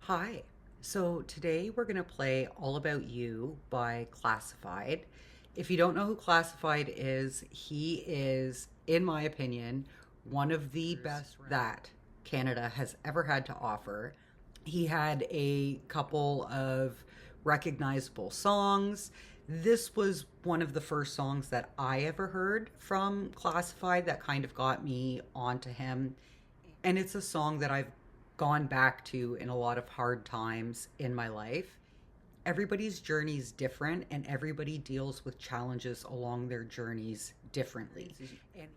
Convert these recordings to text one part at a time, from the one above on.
Hi. So today we're going to play All About You by Classified. If you don't know who Classified is, he is, in my opinion, one of the best that Canada has ever had to offer. He had a couple of recognizable songs. This was one of the first songs that I ever heard from Classified that kind of got me onto him. And it's a song that I've gone back to in a lot of hard times in my life. Everybody's journey is different, and everybody deals with challenges along their journeys differently.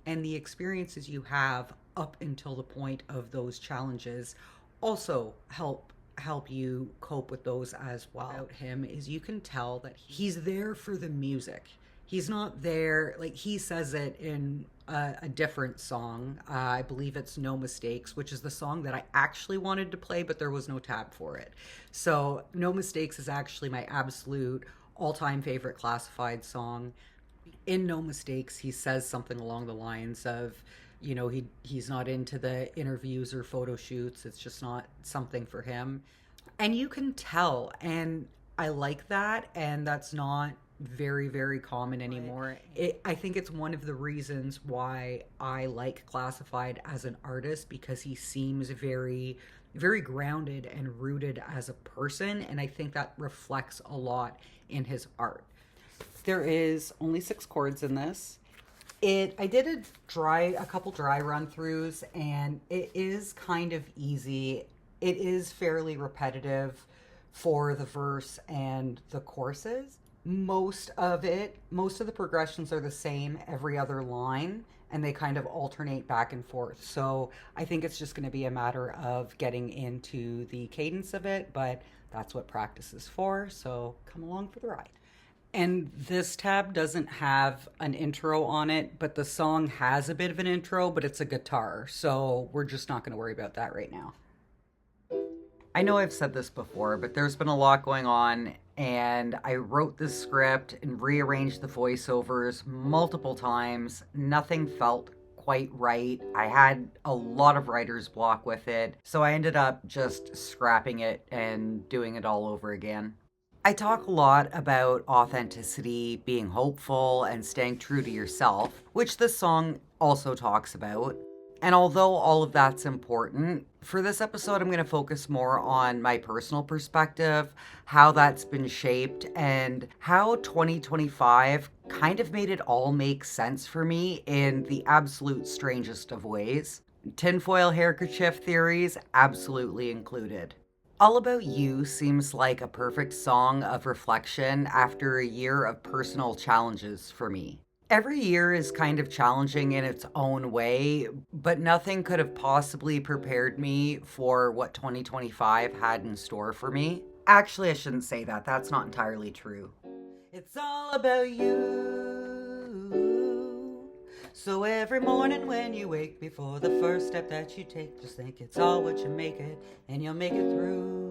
And the experiences you have up until the point of those challenges also help you cope with those as well. About him is you can tell that he's there for the music. He's not there, like he says it in a different song. I believe it's No Mistakes, which is the song that I actually wanted to play, but there was no tab for it. So No Mistakes is actually my absolute all-time favorite Classified song. In No Mistakes, he says something along the lines of, he's not into the interviews or photo shoots. It's just not something for him. And you can tell, and I like that, and that's not very, very common anymore. I think it's one of the reasons why I like Classified as an artist, because he seems very, very grounded and rooted as a person, and I think that reflects a lot in his art. There is only 6 chords in this. I did a couple dry run throughs, and it is kind of easy. It is fairly repetitive for the verse and the choruses. Most of the progressions are the same every other line, and they kind of alternate back and forth. So I think it's just going to be a matter of getting into the cadence of it, but that's what practice is for. So come along for the ride. And this tab doesn't have an intro on it, but the song has a bit of an intro, but it's a guitar. So we're just not going to worry about that right now. I know I've said this before, but there's been a lot going on, and I wrote this script and rearranged the voiceovers multiple times. Nothing felt quite right. I had a lot of writer's block with it, so I ended up just scrapping it and doing it all over again. I talk a lot about authenticity, being hopeful, and staying true to yourself, which this song also talks about. And although all of that's important, for this episode, I'm going to focus more on my personal perspective, how that's been shaped, and how 2025 kind of made it all make sense for me in the absolute strangest of ways. Tinfoil hairkerchief theories absolutely included. All About You seems like a perfect song of reflection after a year of personal challenges for me. Every year is kind of challenging in its own way, but nothing could have possibly prepared me for what 2025 had in store for me. Actually, I shouldn't say that. That's not entirely true. It's all about you. So every morning when you wake, before the first step that you take, just think it's all what you make it, and you'll make it through.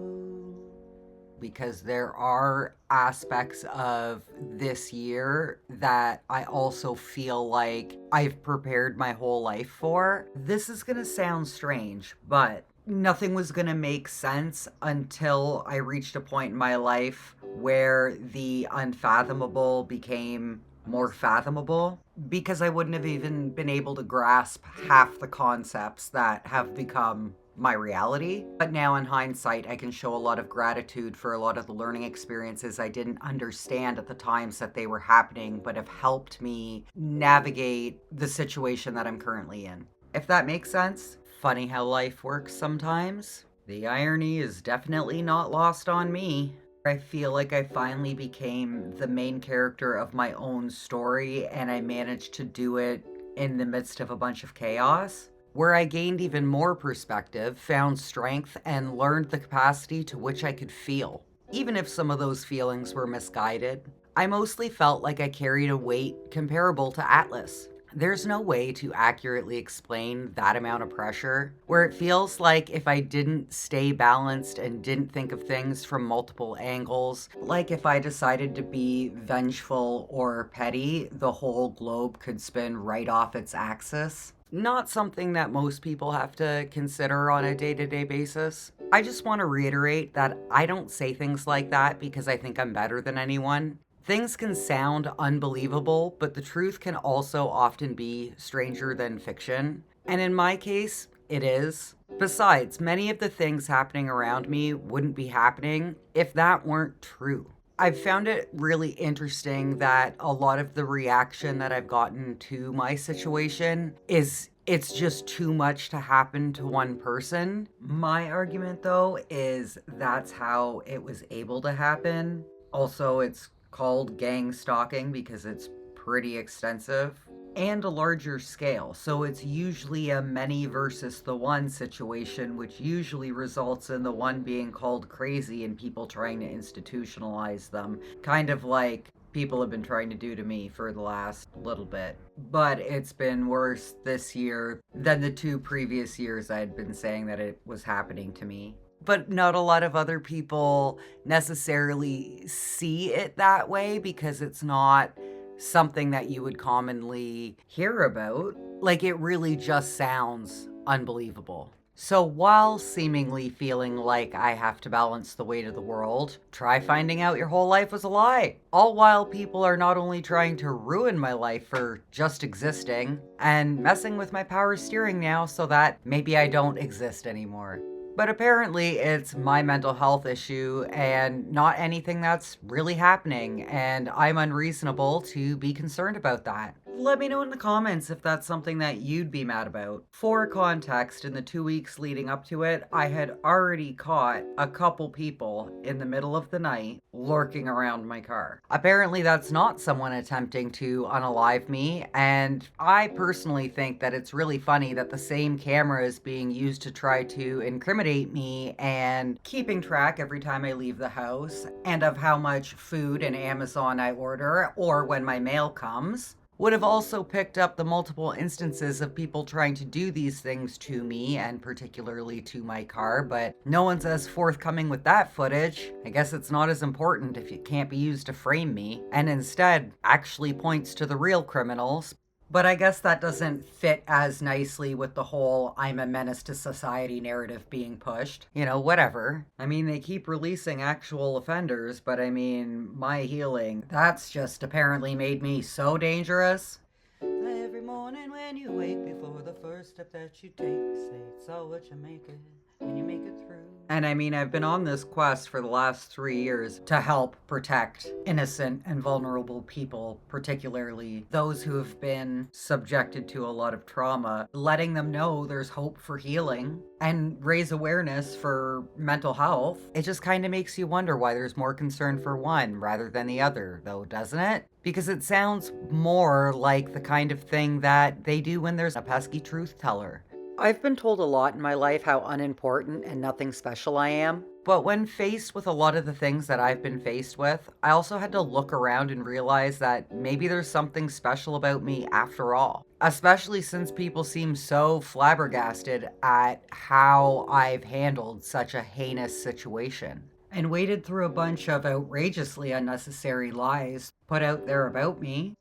Because there are aspects of this year that I also feel like I've prepared my whole life for. This is gonna sound strange, but nothing was gonna make sense until I reached a point in my life where the unfathomable became more fathomable, because I wouldn't have even been able to grasp half the concepts that have become my reality. But now in hindsight, I can show a lot of gratitude for a lot of the learning experiences I didn't understand at the times that they were happening, but have helped me navigate the situation that I'm currently in. If that makes sense. Funny how life works sometimes. The irony is definitely not lost on me. I feel like I finally became the main character of my own story, and I managed to do it in the midst of a bunch of chaos, where I gained even more perspective, found strength, and learned the capacity to which I could feel, even if some of those feelings were misguided. I mostly felt like I carried a weight comparable to Atlas. There's no way to accurately explain that amount of pressure, where it feels like if I didn't stay balanced and didn't think of things from multiple angles, like if I decided to be vengeful or petty, the whole globe could spin right off its axis. Not something that most people have to consider on a day-to-day basis. I just want to reiterate that I don't say things like that because I think I'm better than anyone. Things can sound unbelievable, but the truth can also often be stranger than fiction. And in my case, it is. Besides, many of the things happening around me wouldn't be happening if that weren't true. I've found it really interesting that a lot of the reaction that I've gotten to my situation is it's just too much to happen to one person. My argument, though, is that's how it was able to happen. Also, it's called gang stalking because it's pretty extensive and a larger scale. So it's usually a many versus the one situation, which usually results in the one being called crazy and people trying to institutionalize them. Kind of like people have been trying to do to me for the last little bit. But it's been worse this year than the 2 previous years I'd been saying that it was happening to me. But not a lot of other people necessarily see it that way because it's not something that you would commonly hear about. Like, it really just sounds unbelievable. So, while seemingly feeling like I have to balance the weight of the world, try finding out your whole life was a lie. All while people are not only trying to ruin my life for just existing, and messing with my power steering now so that maybe I don't exist anymore. But apparently, it's my mental health issue and not anything that's really happening, and I'm unreasonable to be concerned about that. Let me know in the comments if that's something that you'd be mad about. For context, in the 2 weeks leading up to it, I had already caught a couple people in the middle of the night lurking around my car. Apparently, that's not someone attempting to unalive me, and I personally think that it's really funny that the same camera is being used to try to incriminate me and keeping track every time I leave the house and of how much food and Amazon I order or when my mail comes. Would have also picked up the multiple instances of people trying to do these things to me and particularly to my car, but no one's as forthcoming with that footage. I guess it's not as important if it can't be used to frame me, and instead actually points to the real criminals. But I guess that doesn't fit as nicely with the whole I'm a menace to society narrative being pushed. You know, whatever. I mean, they keep releasing actual offenders, but I mean, my healing, that's just apparently made me so dangerous. Every morning when you wake, before the first step that you take, say it's all what you make it when you make it through. And I mean, I've been on this quest for the last 3 years to help protect innocent and vulnerable people, particularly those who have been subjected to a lot of trauma, letting them know there's hope for healing and raise awareness for mental health. It just kind of makes you wonder why there's more concern for one rather than the other, though, doesn't it? Because it sounds more like the kind of thing that they do when there's a pesky truth teller. I've been told a lot in my life how unimportant and nothing special I am. But when faced with a lot of the things that I've been faced with, I also had to look around and realize that maybe there's something special about me after all. Especially since people seem so flabbergasted at how I've handled such a heinous situation and waded through a bunch of outrageously unnecessary lies put out there about me.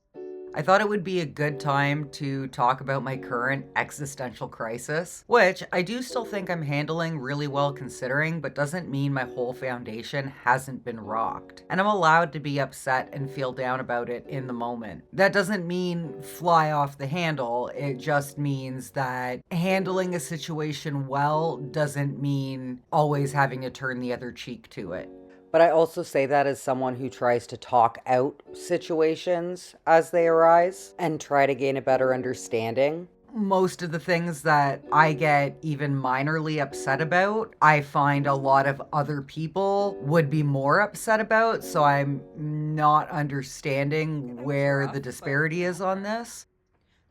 I thought it would be a good time to talk about my current existential crisis, which I do still think I'm handling really well considering, but doesn't mean my whole foundation hasn't been rocked. And I'm allowed to be upset and feel down about it in the moment. That doesn't mean fly off the handle, it just means that handling a situation well doesn't mean always having to turn the other cheek to it. But I also say that as someone who tries to talk out situations as they arise and try to gain a better understanding. Most of the things that I get even minorly upset about, I find a lot of other people would be more upset about, so I'm not understanding where the disparity is on this.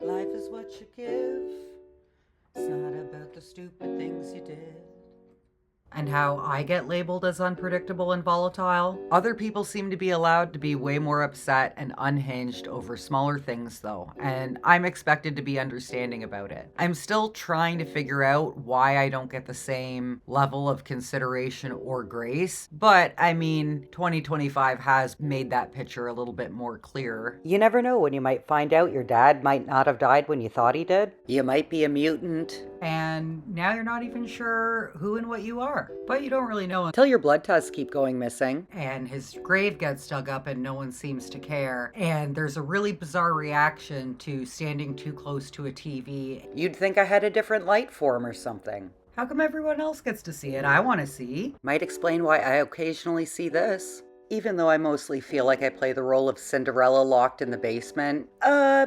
Life is what you give. It's not about the stupid things you did. and how I get labeled as unpredictable and volatile. Other people seem to be allowed to be way more upset and unhinged over smaller things, though, and I'm expected to be understanding about it. I'm still trying to figure out why I don't get the same level of consideration or grace, but I mean, 2025 has made that picture a little bit more clear. You never know when you might find out your dad might not have died when you thought he did. You might be a mutant. And now you're not even sure who and what you are. But you don't really know Until your blood tests keep going missing. and his grave gets dug up and no one seems to care. And there's a really bizarre reaction to standing too close to a TV. You'd think I had a different light form or something. How come everyone else gets to see it? I want to see. Might explain why I occasionally see this. Even though I mostly feel like I play the role of Cinderella locked in the basement,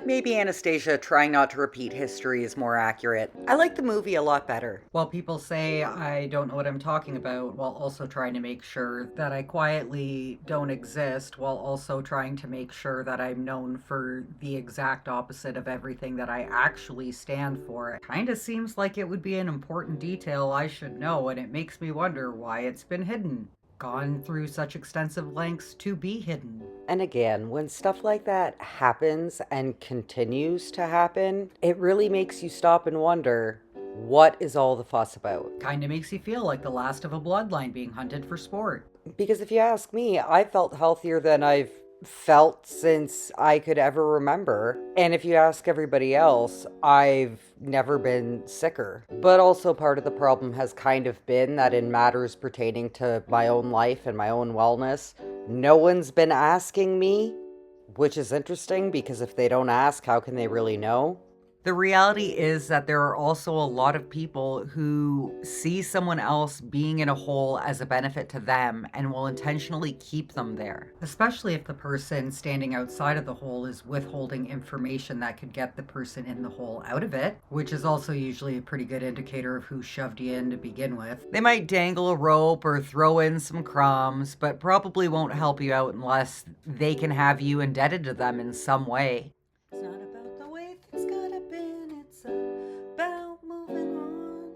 maybe Anastasia trying not to repeat history is more accurate. I like the movie a lot better. While people say I don't know what I'm talking about, while also trying to make sure that I quietly don't exist, while also trying to make sure that I'm known for the exact opposite of everything that I actually stand for, it kind of seems like it would be an important detail I should know, and it makes me wonder why it's been hidden. Gone through such extensive lengths to be hidden. And again, when stuff like that happens and continues to happen, it really makes you stop and wonder, what is all the fuss about? Kinda makes you feel like the last of a bloodline being hunted for sport. Because if you ask me, I felt healthier than I've felt since I could ever remember. And if you ask everybody else, I've never been sicker. But also part of the problem has kind of been that in matters pertaining to my own life and my own wellness, no one's been asking me, which is interesting because if they don't ask, how can they really know? The reality is that there are also a lot of people who see someone else being in a hole as a benefit to them and will intentionally keep them there, especially if the person standing outside of the hole is withholding information that could get the person in the hole out of it, which is also usually a pretty good indicator of who shoved you in to begin with. They might dangle a rope or throw in some crumbs, but probably won't help you out unless they can have you indebted to them in some way. It's not about the way things could have been, it's about moving on.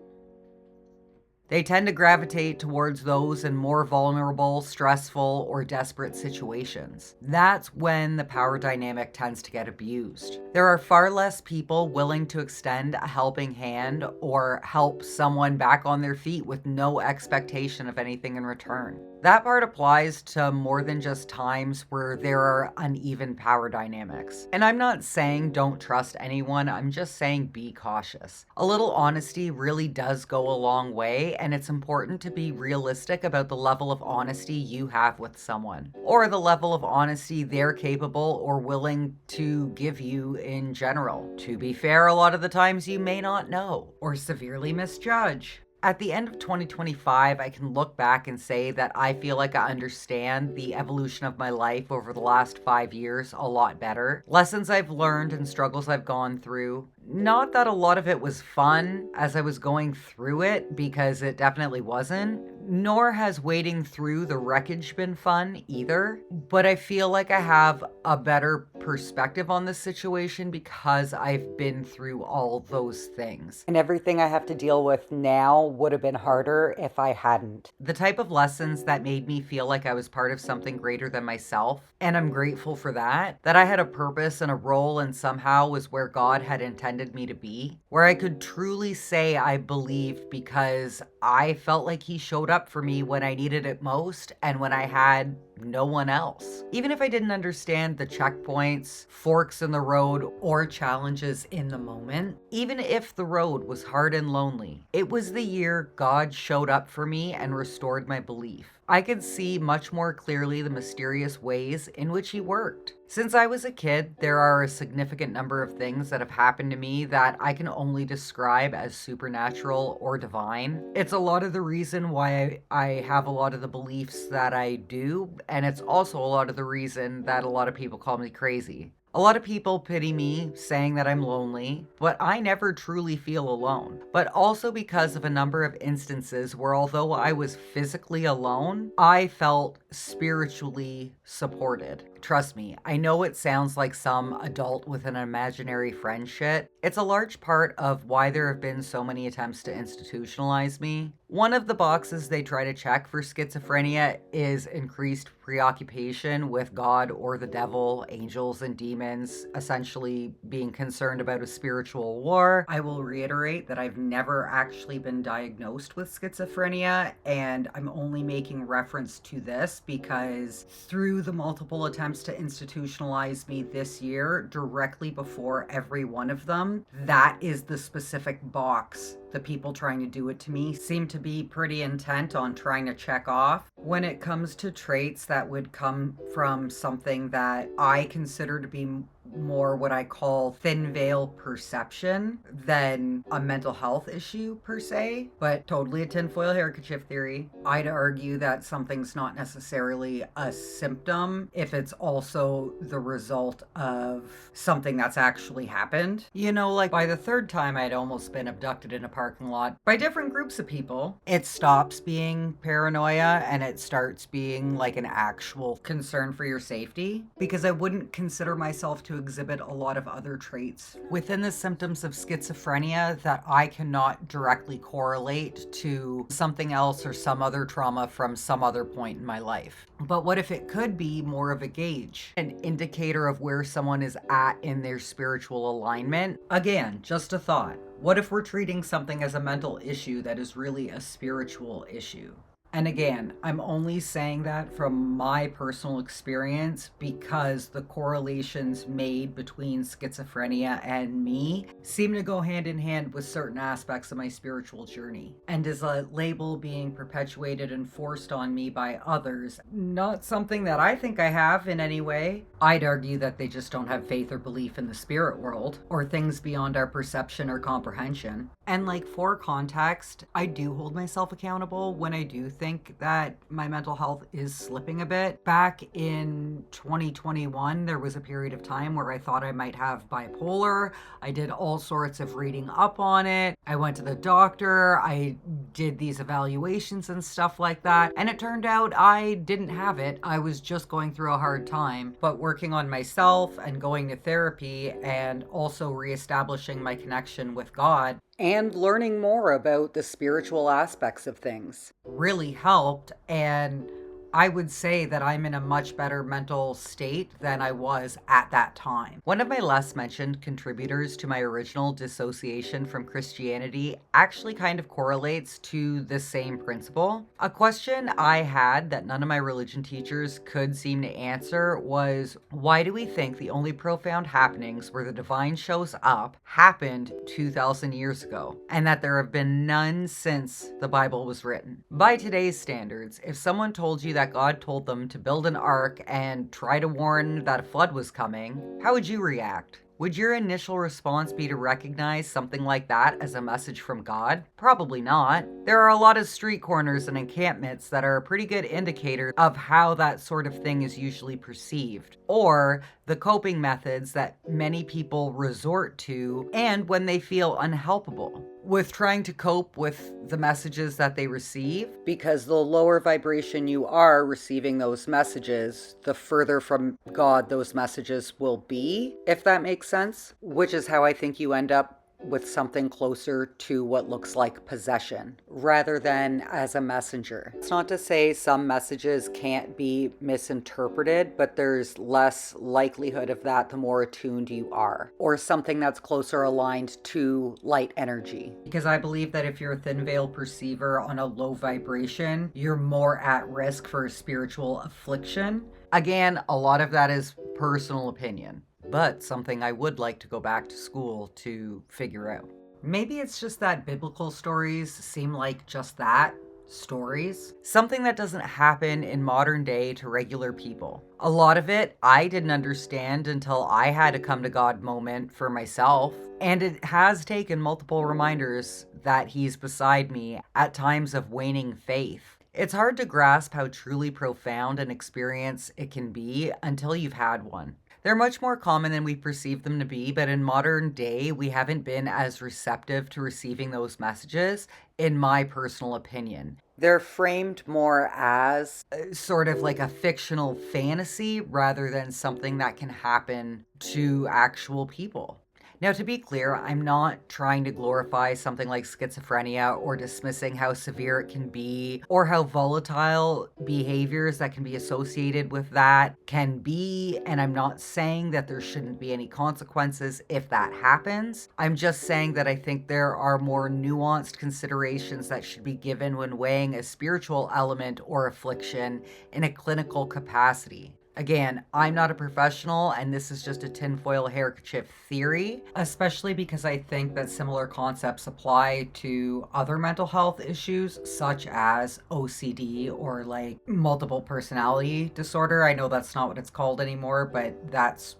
They tend to gravitate towards those in more vulnerable, stressful, or desperate situations. That's when the power dynamic tends to get abused. There are far less people willing to extend a helping hand or help someone back on their feet with no expectation of anything in return. That part applies to more than just times where there are uneven power dynamics. And I'm not saying don't trust anyone, I'm just saying be cautious. A little honesty really does go a long way, and it's important to be realistic about the level of honesty you have with someone, or the level of honesty they're capable or willing to give you in general. To be fair, a lot of the times you may not know, or severely misjudge. At the end of 2025, I can look back and say that I feel like I understand the evolution of my life over the last 5 years a lot better. Lessons I've learned and struggles I've gone through. Not that a lot of it was fun as I was going through it, because it definitely wasn't. Nor has wading through the wreckage been fun either. But I feel like I have a better perspective on this situation because I've been through all those things. And everything I have to deal with now would have been harder if I hadn't. The type of lessons that made me feel like I was part of something greater than myself, and I'm grateful for that I had a purpose and a role and somehow was where God had intended me to be, where I could truly say I believed because I felt like He showed up for me when I needed it most and when I had no one else. Even if I didn't understand the checkpoints, forks in the road, or challenges in the moment, even if the road was hard and lonely, it was the year God showed up for me and restored my belief. I could see much more clearly the mysterious ways in which He worked. Since I was a kid, there are a significant number of things that have happened to me that I can only describe as supernatural or divine. It's a lot of the reason why I have a lot of the beliefs that I do, and it's also a lot of the reason that a lot of people call me crazy. A lot of people pity me, saying that I'm lonely, but I never truly feel alone. But also because of a number of instances where although I was physically alone, I felt spiritually supported. Trust me, I know it sounds like some adult with an imaginary friend shit. It's a large part of why there have been so many attempts to institutionalize me. One of the boxes they try to check for schizophrenia is increased preoccupation with God or the devil, angels, and demons, essentially being concerned about a spiritual war. I will reiterate that I've never actually been diagnosed with schizophrenia, and I'm only making reference to this because through the multiple attempts to institutionalize me this year, directly before every one of them, that is the specific box the people trying to do it to me seem to be pretty intent on trying to check off. When it comes to traits that would come from something that I consider to be more what I call thin veil perception than a mental health issue per se, but totally a tinfoil hairkerchief theory. I'd argue that something's not necessarily a symptom if it's also the result of something that's actually happened. You know, like by the third time I'd almost been abducted in a parking lot by different groups of people, it stops being paranoia and it starts being like an actual concern for your safety, because I wouldn't consider myself to exhibit a lot of other traits within the symptoms of schizophrenia that I cannot directly correlate to something else or some other trauma from some other point in my life. But what if it could be more of a gauge, an indicator of where someone is at in their spiritual alignment? Again, just a thought. What if we're treating something as a mental issue that is really a spiritual issue? And again, I'm only saying that from my personal experience because the correlations made between schizophrenia and me seem to go hand in hand with certain aspects of my spiritual journey. And is a label being perpetuated and forced on me by others, not something that I think I have in any way. I'd argue that they just don't have faith or belief in the spirit world or things beyond our perception or comprehension. And like for context, I do hold myself accountable when I do think that my mental health is slipping a bit. Back in 2021, there was a period of time where I thought I might have bipolar. I did all sorts of reading up on it. I went to the doctor. I did these evaluations and stuff like that. And it turned out I didn't have it. I was just going through a hard time. But working on myself and going to therapy and also reestablishing my connection with God And learning more about the spiritual aspects of things. really helped. And I would say that I'm in a much better mental state than I was at that time. One of my less mentioned contributors to my original dissociation from Christianity actually kind of correlates to the same principle. A question I had that none of my religion teachers could seem to answer was, why do we think the only profound happenings where the divine shows up happened 2,000 years ago, and that there have been none since the Bible was written? By today's standards, if someone told you that God told them to build an ark and try to warn that a flood was coming, how would you react? Would your initial response be to recognize something like that as a message from God? Probably not. There are a lot of street corners and encampments that are a pretty good indicator of how that sort of thing is usually perceived, or the coping methods that many people resort to and when they feel unhelpable with trying to cope with the messages that they receive. Because the lower vibration you are receiving those messages, the further from God those messages will be, if that makes sense. Which is how I think you end up with something closer to what looks like possession rather than as a messenger. It's not to say some messages can't be misinterpreted, but there's less likelihood of that the more attuned you are, or something that's closer aligned to light energy. Because I believe that if you're a thin veil perceiver on a low vibration, you're more at risk for a spiritual affliction. Again, a lot of that is personal opinion, but something I would like to go back to school to figure out. Maybe it's just that biblical stories seem like just that, stories. Something that doesn't happen in modern day to regular people. A lot of it I didn't understand until I had a come to God moment for myself. And it has taken multiple reminders that He's beside me at times of waning faith. It's hard to grasp how truly profound an experience it can be until you've had one. They're much more common than we perceive them to be, but in modern day, we haven't been as receptive to receiving those messages, in my personal opinion. They're framed more as Sort of like a fictional fantasy rather than something that can happen to actual people. Now, to be clear, I'm not trying to glorify something like schizophrenia or dismissing how severe it can be or how volatile behaviors that can be associated with that can be. And I'm not saying that there shouldn't be any consequences if that happens. I'm just saying that I think there are more nuanced considerations that should be given when weighing a spiritual element or affliction in a clinical capacity. Again, I'm not a professional, and this is just a tinfoil hairkerchief theory, especially because I think that similar concepts apply to other mental health issues, such as OCD or like multiple personality disorder. I know that's not what it's called anymore, but that's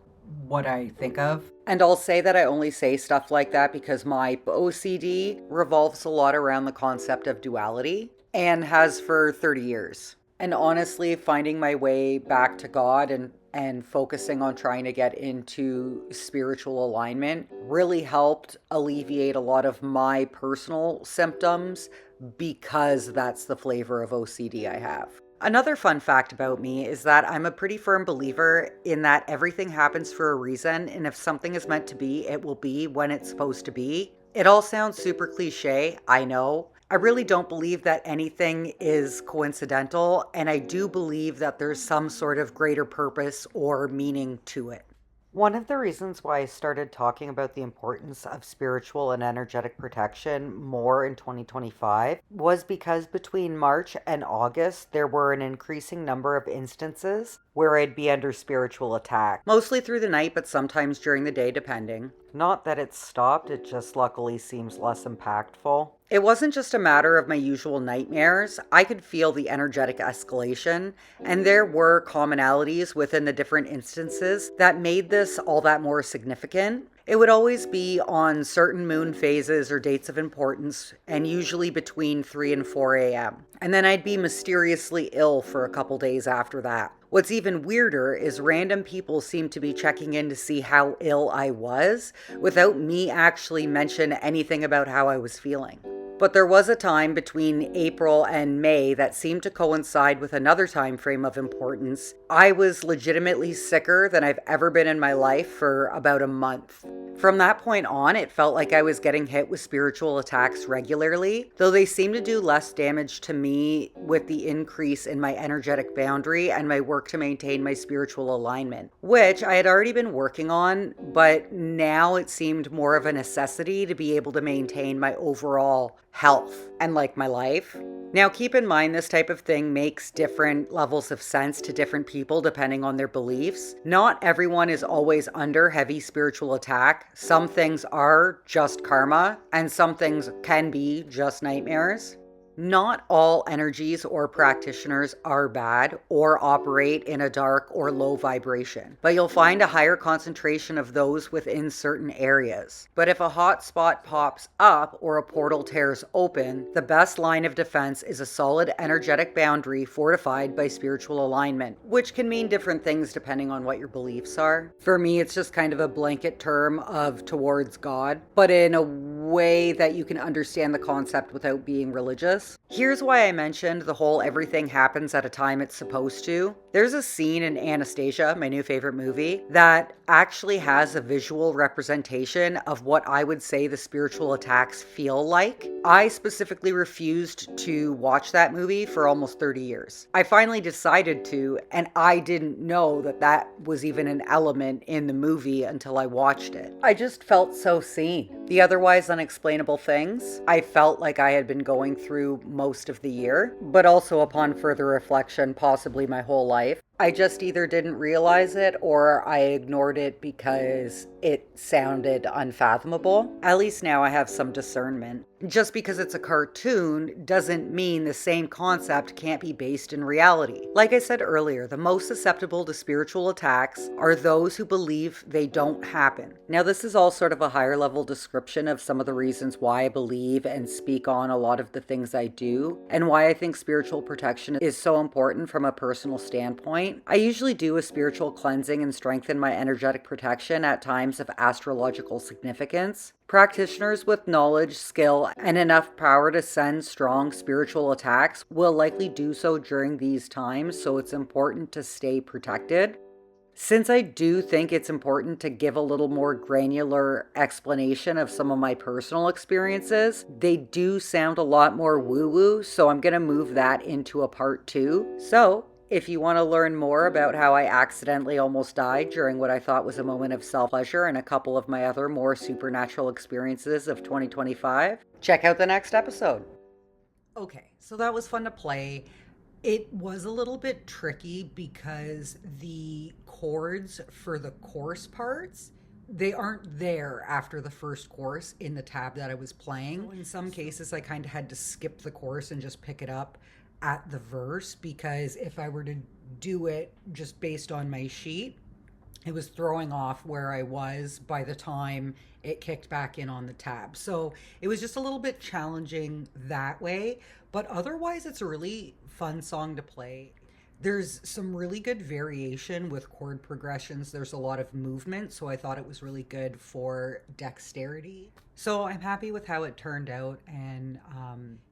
what I think of. And I'll say that I only say stuff like that because my OCD revolves a lot around the concept of duality and has for 30 years. And honestly, finding my way back to God and focusing on trying to get into spiritual alignment really helped alleviate a lot of my personal symptoms because that's the flavor of OCD I have. Another fun fact about me is that I'm a pretty firm believer in that everything happens for a reason, and if something is meant to be, it will be when it's supposed to be. It all sounds super cliche, I know. I really don't believe that anything is coincidental, and I do believe that there's some sort of greater purpose or meaning to it. One of the reasons why I started talking about the importance of spiritual and energetic protection more in 2025 was because between March and August, there were an increasing number of instances where I'd be under spiritual attack, mostly through the night, but sometimes during the day, depending. Not that it's stopped, it just luckily seems less impactful. It wasn't just a matter of my usual nightmares. I could feel the energetic escalation, and there were commonalities within the different instances that made this all that more significant. It would always be on certain moon phases or dates of importance, and usually between 3 and 4 a.m. And then I'd be mysteriously ill for a couple days after that. What's even weirder is random people seem to be checking in to see how ill I was without me actually mention anything about how I was feeling. But there was a time between April and May that seemed to coincide with another time frame of importance. I was legitimately sicker than I've ever been in my life for about a month. From that point on, it felt like I was getting hit with spiritual attacks regularly, though they seemed to do less damage to me with the increase in my energetic boundary and my work to maintain my spiritual alignment, which I had already been working on, but now it seemed more of a necessity to be able to maintain my overall health and like my life. Now, keep in mind, this type of thing makes different levels of sense to different people depending on their beliefs. Not everyone is always under heavy spiritual attack. Some things are just karma, and some things can be just nightmares. Not all energies or practitioners are bad or operate in a dark or low vibration, but you'll find a higher concentration of those within certain areas. But if a hot spot pops up or a portal tears open, the best line of defense is a solid energetic boundary fortified by spiritual alignment, which can mean different things depending on what your beliefs are. For me, it's just kind of a blanket term of towards God, but in a way that you can understand the concept without being religious. Here's why I mentioned the whole everything happens at a time it's supposed to. There's a scene in Anastasia, my new favorite movie, that actually has a visual representation of what I would say the spiritual attacks feel like. I specifically refused to watch that movie for almost 30 years. I finally decided to, and I didn't know that that was even an element in the movie until I watched it. I just felt so seen. The otherwise unexplainable things I felt like I had been going through most of the year, but also upon further reflection, possibly my whole life. I just either didn't realize it or I ignored it because it sounded unfathomable. At least now I have some discernment. Just because it's a cartoon doesn't mean the same concept can't be based in reality. Like I said earlier, the most susceptible to spiritual attacks are those who believe they don't happen. Now, this is all sort of a higher level description of some of the reasons why I believe and speak on a lot of the things I do, and why I think spiritual protection is so important from a personal standpoint. point, I usually do a spiritual cleansing and strengthen my energetic protection at times of astrological significance. Practitioners with knowledge, skill, and enough power to send strong spiritual attacks will likely do so during these times, so it's important to stay protected. Since I do think it's important to give a little more granular explanation of some of my personal experiences, they do sound a lot more woo-woo, so I'm going to move that into a part 2. So, if you want to learn more about how I accidentally almost died during what I thought was a moment of self-pleasure and a couple of my other more supernatural experiences of 2025, check out the next episode. Okay, so that was fun to play. It was a little bit tricky because the chords for the course parts, they aren't there after the first course in the tab that I was playing. So in some cases, I kind of had to skip the course and just pick it up at the verse, because if I were to do it just based on my sheet, it was throwing off where I was by the time it kicked back in on the tab. So it was just a little bit challenging that way. But otherwise, it's a really fun song to play. There's some really good variation with chord progressions. There's a lot of movement, so I thought it was really good for dexterity. So I'm happy with how it turned out, and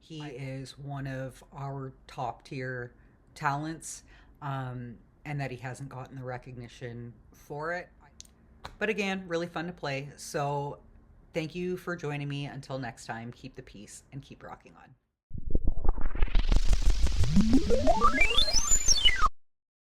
he is one of our top tier talents, and that he hasn't gotten the recognition for it. But again, really fun to play. So thank you for joining me. Until next time, keep the peace and keep rocking on.